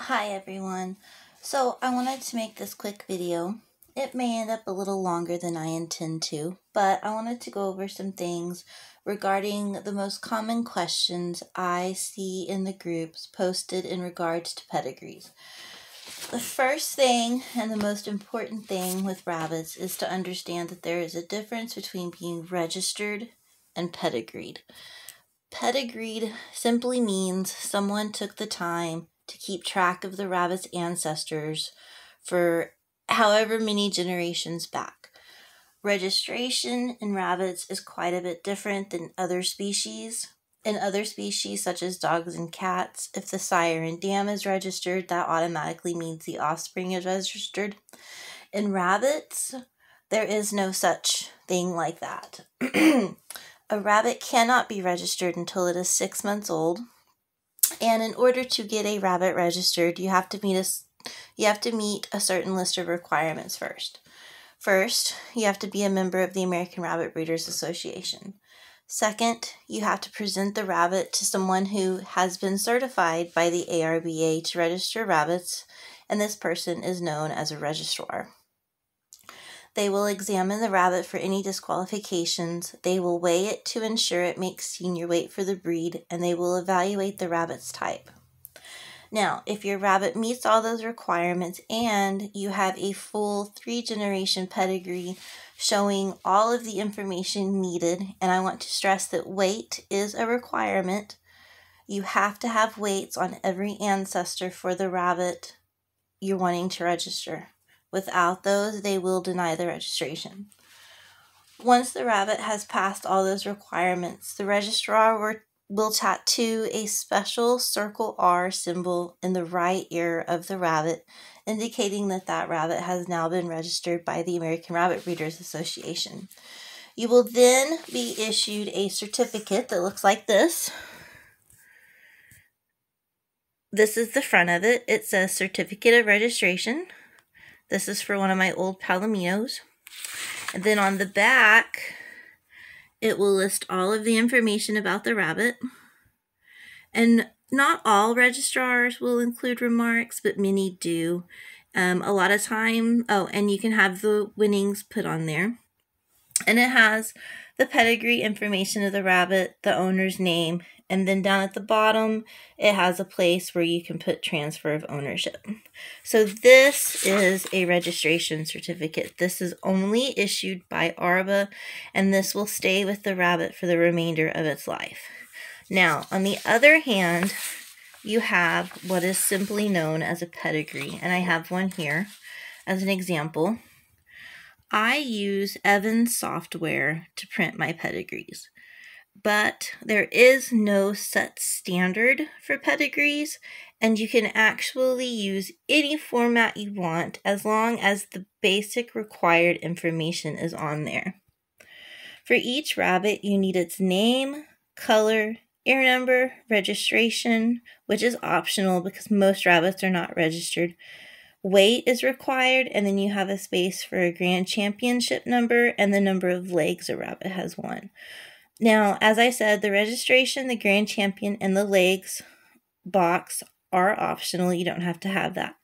Hi everyone. So I wanted to make this quick video. It may end up a little longer than I intend to, but I wanted to go over some things regarding the most common questions I see in the groups posted in regards to pedigrees. The first thing and the most important thing with rabbits is to understand that there is a difference between being registered and pedigreed. Pedigreed simply means someone took the time to keep track of the rabbit's ancestors for however many generations back. Registration in rabbits is quite a bit different than other species. In other species, such as dogs and cats, if the sire and dam is registered, that automatically means the offspring is registered. In rabbits, there is no such thing like that. A rabbit cannot be registered until it is 6 months old. And in order to get a rabbit registered, you have to meet a certain list of requirements first. First, you have to be a member of the American Rabbit Breeders Association. Second, you have to present the rabbit to someone who has been certified by the ARBA to register rabbits, and this person is known as a registrar. They will examine the rabbit for any disqualifications, they will weigh it to ensure it makes senior weight for the breed, and they will evaluate the rabbit's type. Now, if your rabbit meets all those requirements and you have a full 3-generation pedigree showing all of the information needed, and I want to stress that weight is a requirement, you have to have weights on every ancestor for the rabbit you're wanting to register. Without those, they will deny the registration. Once the rabbit has passed all those requirements, the registrar will tattoo a special circle R symbol in the right ear of the rabbit, indicating that that rabbit has now been registered by the American Rabbit Breeders Association. You will then be issued a certificate that looks like this. This is the front of it. It says Certificate of Registration. This is for one of my old Palominos. And then on the back, it will list all of the information about the rabbit. And not all registrars will include remarks, but many do. A lot of time, and you can have the winnings put on there. And it has the pedigree information of the rabbit, the owner's name, and then down at the bottom, it has a place where you can put transfer of ownership. So this is a registration certificate. This is only issued by ARBA, and this will stay with the rabbit for the remainder of its life. Now, on the other hand, you have what is simply known as a pedigree, and I have one here as an example. I use Evans software to print my pedigrees, but there is no set standard for pedigrees, and you can actually use any format you want as long as the basic required information is on there. For each rabbit, you need its name, color, ear number, registration, which is optional because most rabbits are not registered. Weight is required, and then you have a space for a grand championship number and the number of legs a rabbit has won. Now, as I said, the registration, the grand champion, and the legs box are optional. You don't have to have that.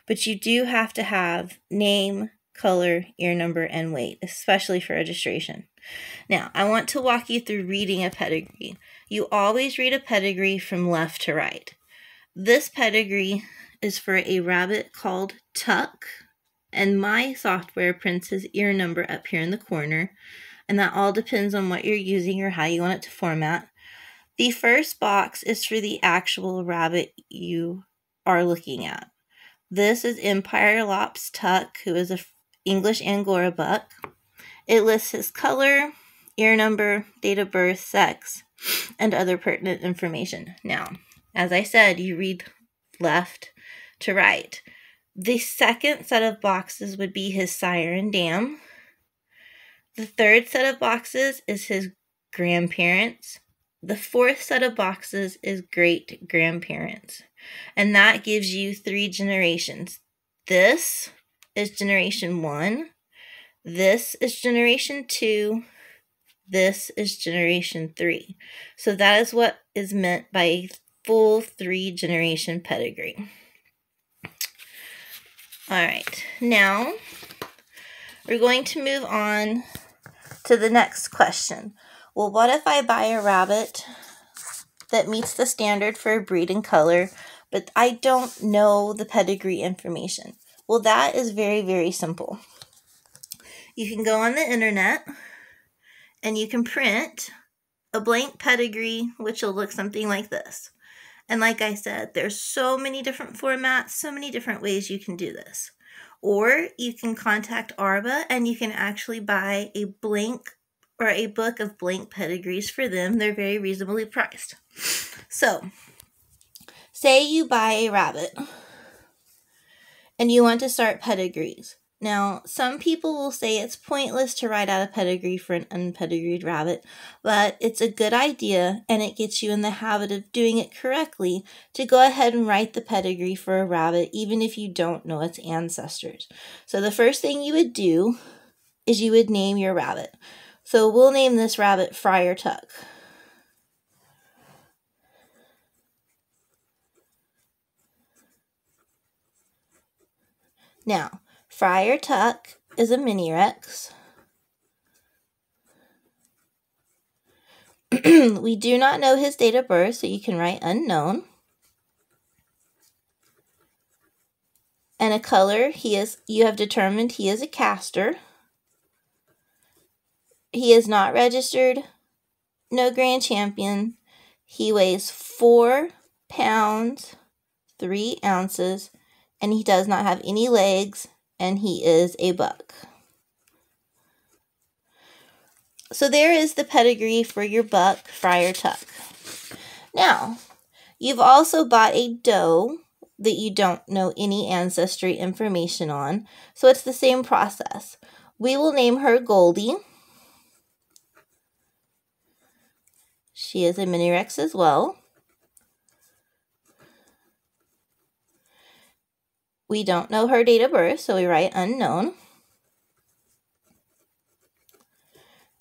But you do have to have name, color, ear number, and weight, especially for registration. Now, I want to walk you through reading a pedigree. You always read a pedigree from left to right. This pedigree is for a rabbit called Tuck, and my software prints his ear number up here in the corner, and that all depends on what you're using or how you want it to format. The first box is for the actual rabbit you are looking at. This is Empire Lops Tuck, who is an English Angora buck. It lists his color, ear number, date of birth, sex, and other pertinent information. Now, as I said, you read left to right. The second set of boxes would be his sire and dam. The third set of boxes is his grandparents. The fourth set of boxes is great-grandparents. And that gives you 3 generations. This is generation 1. This is generation 2. This is generation 3. So that is what is meant by a full 3-generation pedigree. All right, now we're going to move on to the next question. Well, what if I buy a rabbit that meets the standard for breed and color, but I don't know the pedigree information? Well, that is very, very simple. You can go on the internet and you can print a blank pedigree, which will look something like this. And like I said, there's so many different formats, so many different ways you can do this. Or you can contact ARBA and you can actually buy a blank or a book of blank pedigrees for them. They're very reasonably priced. So, say you buy a rabbit and you want to start pedigrees. Now, some people will say it's pointless to write out a pedigree for an unpedigreed rabbit, but it's a good idea and it gets you in the habit of doing it correctly to go ahead and write the pedigree for a rabbit even if you don't know its ancestors. So the first thing you would do is you would name your rabbit. So we'll name this rabbit Friar Tuck. Now, Friar Tuck is a mini Rex. We do not know his date of birth, so you can write unknown. And a color, you have determined he is a caster. He is not registered, no grand champion. He weighs 4 pounds, 3 ounces, and he does not have any legs, and he is a buck. So there is the pedigree for your buck, Friar Tuck. Now, you've also bought a doe that you don't know any ancestry information on, so it's the same process. We will name her Goldie. She is a mini Rex as well. We don't know her date of birth, so we write unknown.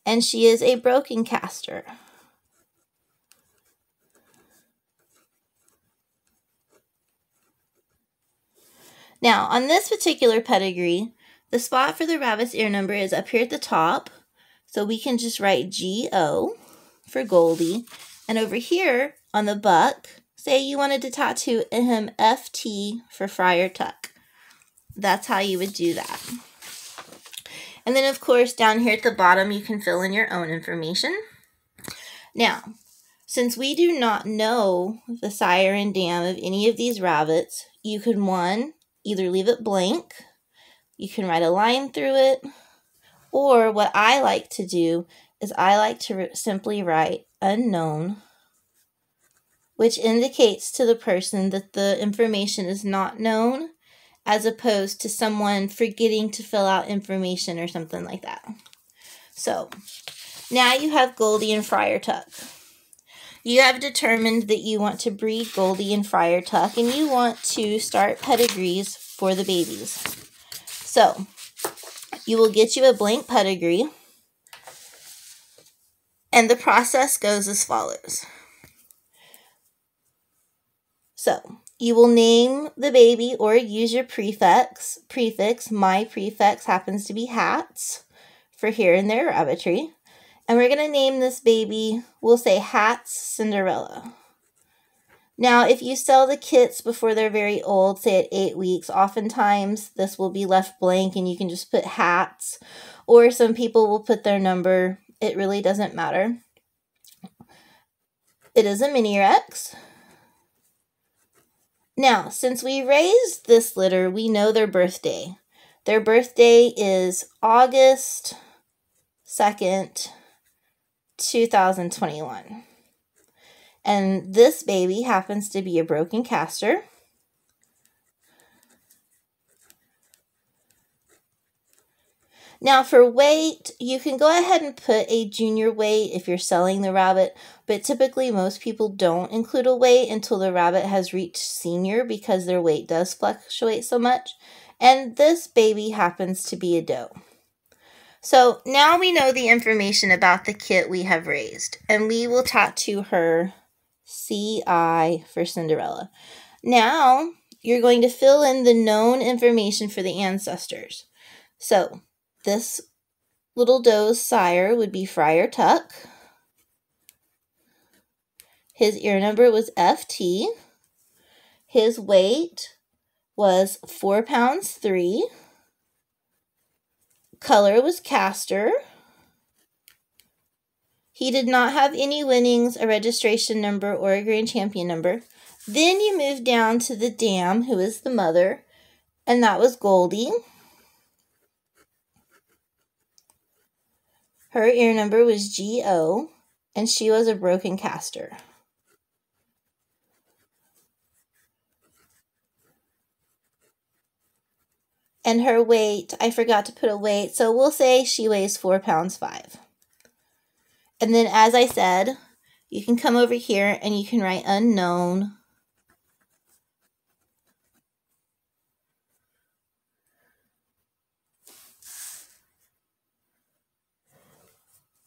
And she is a broken caster. Now, on this particular pedigree, the spot for the rabbit's ear number is up here at the top, so we can just write GO for Goldie. And over here on the buck, say you wanted to tattoo him FT for Friar Tuck. That's how you would do that. And then, of course, down here at the bottom, you can fill in your own information. Now, since we do not know the sire and dam of any of these rabbits, you can, one, either leave it blank, you can write a line through it, or what I like to do is I like to simply write unknown, which indicates to the person that the information is not known, as opposed to someone forgetting to fill out information or something like that. So, now you have Goldie and Friar Tuck. You have determined that you want to breed Goldie and Friar Tuck, and you want to start pedigrees for the babies. So, you will get you a blank pedigree, and the process goes as follows. So, you will name the baby or use your prefix. My prefix happens to be Hats for here and there rabbitry. And we're going to name this baby, we'll say Hats Cinderella. Now, if you sell the kits before they're very old, say at 8 weeks, oftentimes this will be left blank and you can just put Hats. Or some people will put their number. It really doesn't matter. It is a mini Rex. Now, since we raised this litter, we know their birthday. Their birthday is August 2nd, 2021. And this baby happens to be a broken caster. Now for weight, you can go ahead and put a junior weight if you're selling the rabbit, but typically most people don't include a weight until the rabbit has reached senior because their weight does fluctuate so much. And this baby happens to be a doe. So now we know the information about the kit we have raised, and we will tattoo her CI for Cinderella. Now you're going to fill in the known information for the ancestors. So this little doe's sire would be Friar Tuck. His ear number was FT. His weight was 4 pounds 3. Color was castor. He did not have any winnings, a registration number, or a grand champion number. Then you move down to the dam, who is the mother, and that was Goldie. Her ear number was GO, and she was a broken castor. And her weight, I forgot to put a weight, so we'll say she weighs 4 pounds 5. And then, as I said, you can come over here and you can write unknown.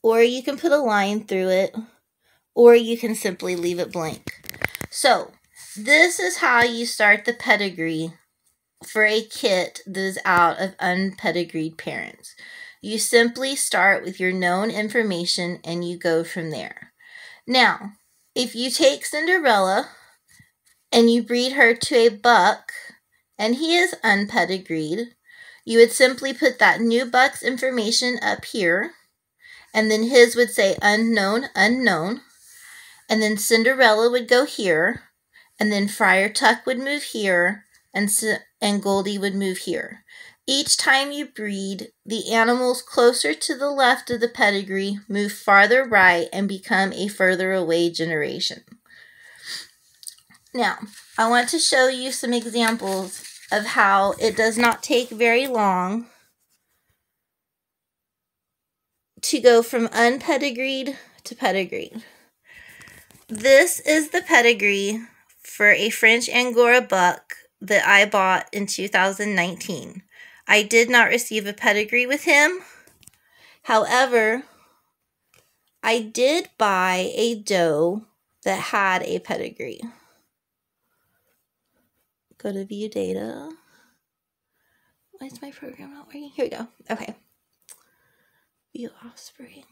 Or you can put a line through it, or you can simply leave it blank. So, this is how you start the pedigree for a kit that is out of unpedigreed parents. You simply start with your known information and you go from there. Now, if you take Cinderella and you breed her to a buck and he is unpedigreed, you would simply put that new buck's information up here, and then his would say unknown, unknown, and then Cinderella would go here, and then Friar Tuck would move here, and Goldie would move here. Each time you breed, the animals closer to the left of the pedigree move farther right and become a further away generation. Now, I want to show you some examples of how it does not take very long to go from unpedigreed to pedigreed. This is the pedigree for a French Angora buck that I bought in 2019. I did not receive a pedigree with him. However, I did buy a doe that had a pedigree. Go to view data. Why is my program not working? Here we go. Okay. View offspring.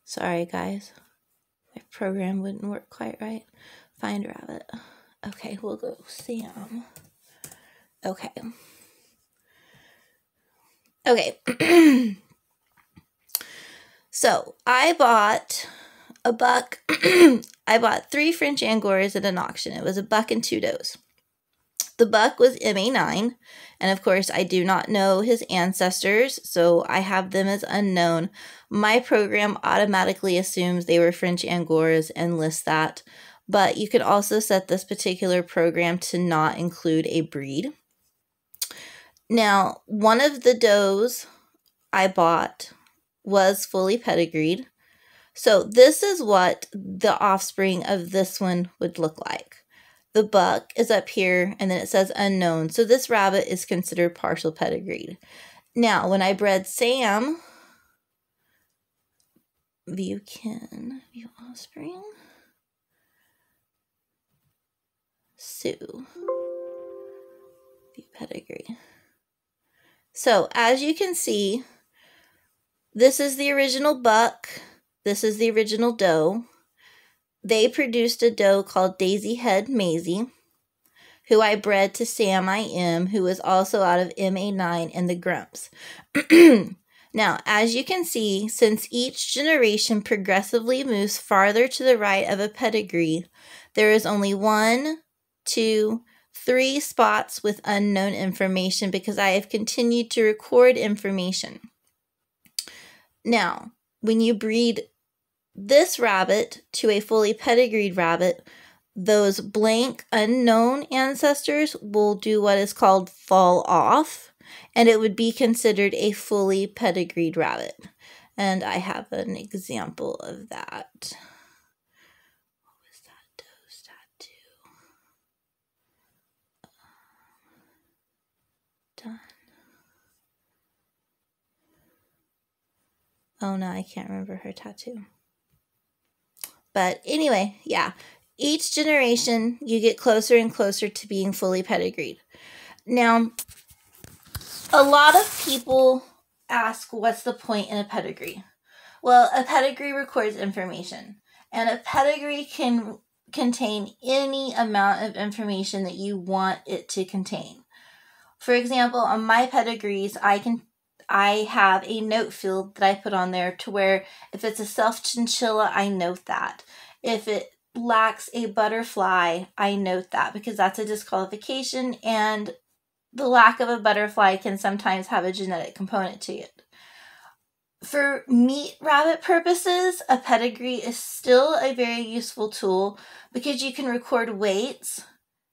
Sorry, guys. My program wouldn't work quite right. Find rabbit. Okay, we'll go Sam. Okay. Okay. So, I bought a buck. I bought 3 French Angoras at an auction. It was a buck and 2 does. The buck was MA9, and of course I do not know his ancestors, so I have them as unknown. My program automatically assumes they were French Angoras and lists that, but you could also set this particular program to not include a breed. Now, one of the does I bought was fully pedigreed, so this is what the offspring of this one would look like. The buck is up here, and then it says unknown. So this rabbit is considered partial pedigreed. Now, when I bred Sam, view kin, view offspring, Sue, view pedigree. So, as you can see, this is the original buck. This is the original doe. They produced a doe called Daisy Head Maisie, who I bred to Sam I.M., who was also out of MA9 and the Grumps. Now, as you can see, since each generation progressively moves farther to the right of a pedigree, there is only 1, 2, 3 spots with unknown information because I have continued to record information. Now, when you breed this rabbit to a fully pedigreed rabbit, those blank unknown ancestors will do what is called fall off, and it would be considered a fully pedigreed rabbit. And I have an example of that. What was that Oh no, I can't remember her tattoo. But anyway, yeah. Each generation, you get closer and closer to being fully pedigreed. Now, a lot of people ask, what's the point in a pedigree? Well, a pedigree records information, and a pedigree can contain any amount of information that you want it to contain. For example, on my pedigrees, I have a note field that I put on there to where if it's a self chinchilla, I note that. If it lacks a butterfly, I note that, because that's a disqualification, and the lack of a butterfly can sometimes have a genetic component to it. For meat rabbit purposes, a pedigree is still a very useful tool because you can record weights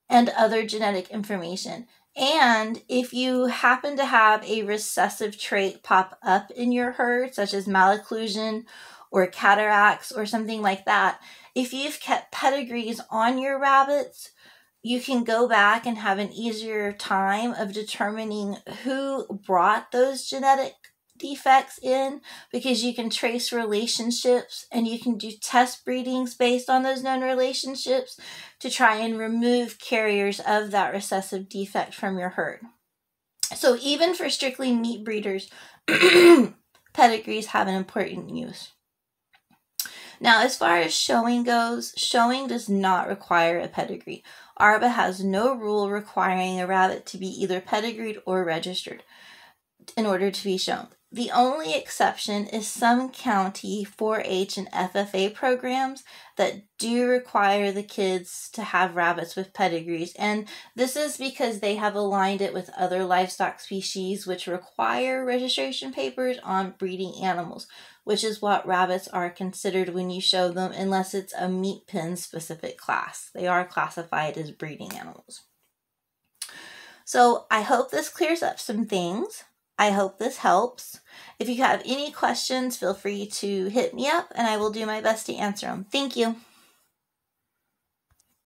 and other genetic information. And if you happen to have a recessive trait pop up in your herd, such as malocclusion or cataracts or something like that, if you've kept pedigrees on your rabbits, you can go back and have an easier time of determining who brought those genetic defects in, because you can trace relationships and you can do test breedings based on those known relationships to try and remove carriers of that recessive defect from your herd. So even for strictly meat breeders, pedigrees have an important use. Now, as far as showing goes, showing does not require a pedigree. ARBA has no rule requiring a rabbit to be either pedigreed or registered in order to be shown. The only exception is some county 4-H and FFA programs that do require the kids to have rabbits with pedigrees. And this is because they have aligned it with other livestock species which require registration papers on breeding animals, which is what rabbits are considered when you show them, unless it's a meat pen specific class. They are classified as breeding animals. So I hope this clears up some things. I hope this helps. If you have any questions, feel free to hit me up and I will do my best to answer them. Thank you.